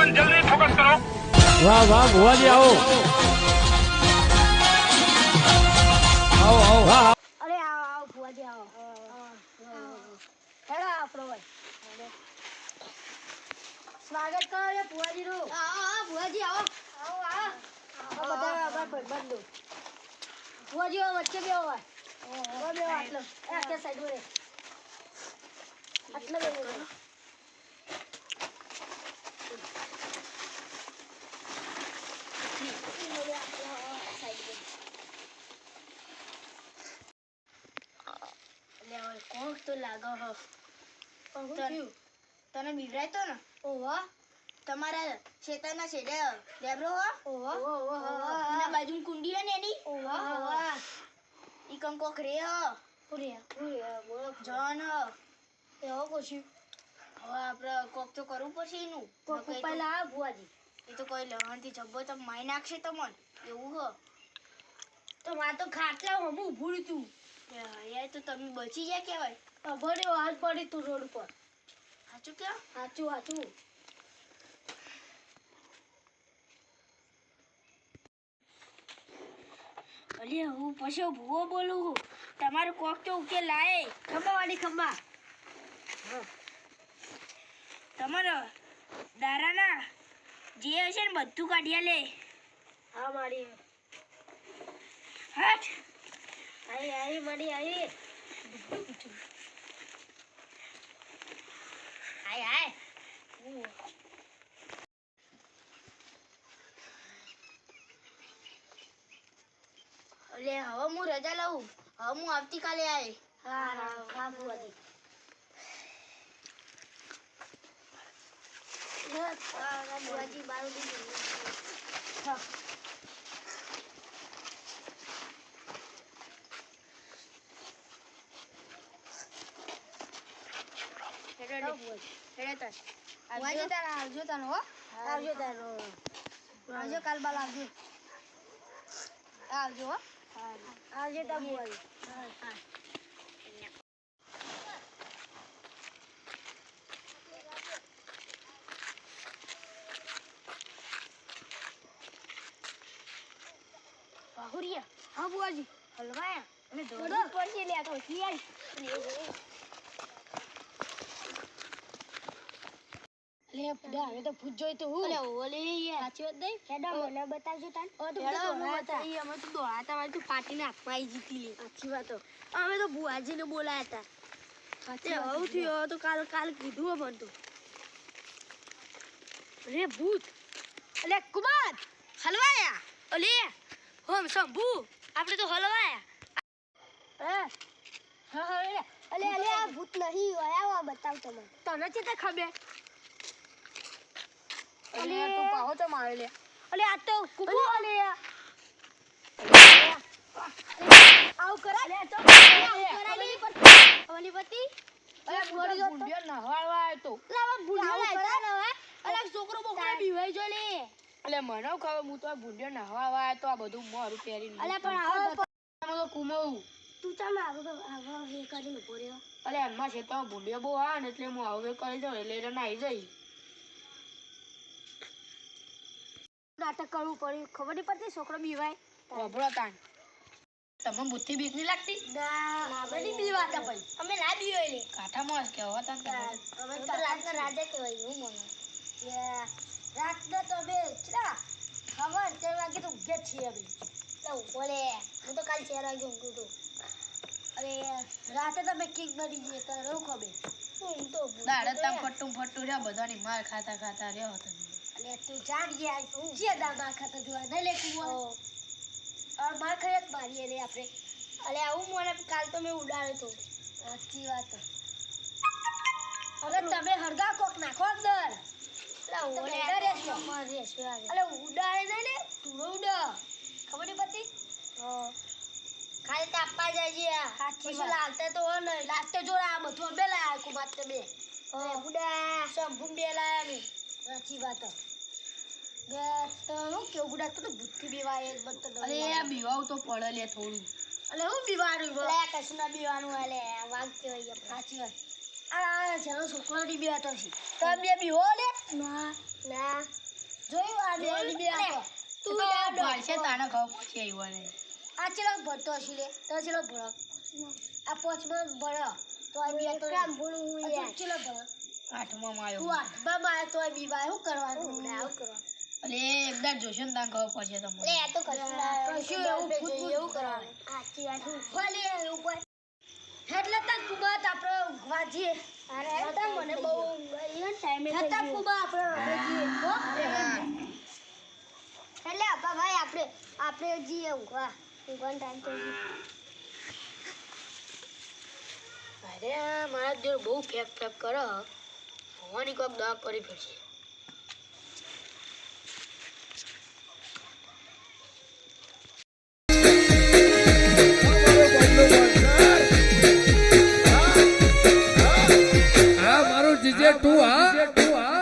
जल्दी फोकस करो। वाह वाह भुवाजी आओ आओ आओ वाह અરે આવો ભુવાજી આવો હેડો આપણો ભાઈ સ્વાગત કરો રે ભુવાજીનું હા ભુવાજી આવો આવો આવો બધા આપણા ભાઈબંધો ભુવાજી વચ્ચે બેહો હોય બેહો આટલો આટલા સાઈડ રે આટલો બેહો કોક તો લાગો હો તને બીવરાય તો ને ઓવા તમારા શેતાના છેડે લેબરો હો ઓવા ઓવા ના બાજુ કુંડી હે ને એની ઓવા ઓવા ઈ કંકોક રે હો પૂરે બોલો જાન હો એવો કોશી હવે આપણે કોક તો કરવું પડશે એનું કોક પહેલા ભુવાજી એ તો કોઈ લહણથી જબ્બો તો માઈ નાખશે તમન એવું હો તો માં તો ખાટલા હમું ઊભું તું યાર તો તમે બચી ગયા કેવાય ખબર હાથ પડી તું રોડ પર સાચું કે સાચું સાચું અલે હું પછી ભૂવો બોલું તમારું કોક તો ઉકેલ લાય ખંભા વાળી ખંભા તમારા દારાના જે હશે ને બધું કાઢ્યા લે હા મારી હટ आई बड़ी आई आय अरे હવે હું રજા લઉં હવે હું આવતીકાલે આય હા હા હા બુવાજી હા બુવાજી બારું હા આવજો કાલ બાલ આવજો આવજો આવજો તમે બાહુરિયા હા બુવાજી હલવાયા અમે દોડો પડશે લે તો યાર લે પુડા હવે તો પૂછ જોઈ તો હું અલે ઓલે યાર સાચી વાત નહીં હેડા મને બતાવજો તાન ઓ તો બતાઈ અમે તો દોડાતા વાળી તો પાટીને હાથમાં આવી જીતી લે સાચી વાત અમે તો ભુવાજીને બોલાયા હતા સાચી આવું થયું તો કાલ કીધું હો તો રે ભૂત અલે કુમાર હલવાયા ઓલે હોમ શંભુ આપણે તો હલવાયા હા અલે આ ભૂત નહીં આયા બતાવ તને ચેતા ખબર અલે તો પાહો તો મારે લે અલે આ તો કુકુ અલે આવ કરા લે તો કરાલી ઓલી પતિ અલે બોડી જો ભૂંડિયો નહવાળવા આવ્યો તો લાવા ભૂંડિયો લાવતા ન હે અલે છોકરો બોકરો બીવાઈ જો લે અલે મને ખબર હું તો ભૂંડિયો નહવાળવા આવ્યો તો આ બધું મોરું પહેરીને અલે પણ આવો તો કુમો તું ચાલ આવો હે કરીને ઉભો રહ્યો અલે એમાં છે તો ભૂંડિયો બહુ આ ને એટલે હું આવો કરી દઉં એટલે નાઈ જઈ નાટક કરવું પડ્યું ખબર નહીં પડતી છોકરો બીવાય ઓભળો તાન તમને બુદ્ધિ બીક નહીં લાગતી ના બધી બીવાતા પણ અમે ના બીવાય લે કાઠામાં કેવા તાન અમે તો રાતના રાજા કહેવાય હું મને રાતના તો બે ચલા ખબર 4 વાગે તો ઉગે છીએ અમે લો બોલે હું તો કાલ 4 વાગે ઊંઘું તો અરે રાતે તો મે કિક બની ગઈ તને રહું ખબર હું તો દાડે તમ ફટ્ટું રે બધાની માર ખાતા રહ્યો હતો અલે તું જાગ ગયા તું જે દાદા ખાતા જોવા નહીં લે કુવો ઓર માર ખરેત મારીએ રે આપણે અલે આવું મને કાલ તો મે ઉડાડ્યો તો સાચી વાત અરે તમે હરગા કોક નાખો અંદર લા ઓલે રેસ્યો માર રેસ્યો અલે ઉડાડે નહીં લે તું ઉડા ખબર નહીં પડતી ખાલી તાપા જાય સાચી વાત લાગતા તો હો ને લાગતે જોરા આ બધું બે લાયા કુમાર તમે બુડા સંભુમ બે લાયા ને સાચી વાત તો હું કેવું બુડા તો ભૂતથી બીવાય એક બત તો અરે આ બીવાવ તો પડે લે થોડું અલે હું બીવાનું લે કસના બીવાનું અલે વાગ કેવાય સાચી વાત આ જેનો છોકરો ની બીવાતો છે તો બે બીવો લે ના ના જોયું આ બે તું ભાળશે તાને ખબર પડશે આવ્યો ને આ ચલો ભરતો હશે રે તો ચલો ભરો આ પાંચમાં ભરો તો આ બે તો કામ ભણું હું યાર ચલો ભરો આઠમાં માં આવ્યો તું આઠમાં માં આવ્યો તો આ બીવા શું કરવાનું ને આવું કરવા અલે એકદમ જોશો ને તાને ખબર પડશે તમને લે આ તો કશું એવું કરવાનું સાચી વાત ભલે ઉપર એટલે તક કુબત આપણે વાજીએ અરે હતા મને બહુ ઈવન ટાઈમે હતા કુબત આપણે વાજીએ હો એટલે આપા ભાઈ આપણે જીએ ઊંઘવા ટાઈમ તો અરે મારા દેર બહુ ફેક કરો ભવાની કોક દવા કરી ફેરશે આ મારું જીજે તું હા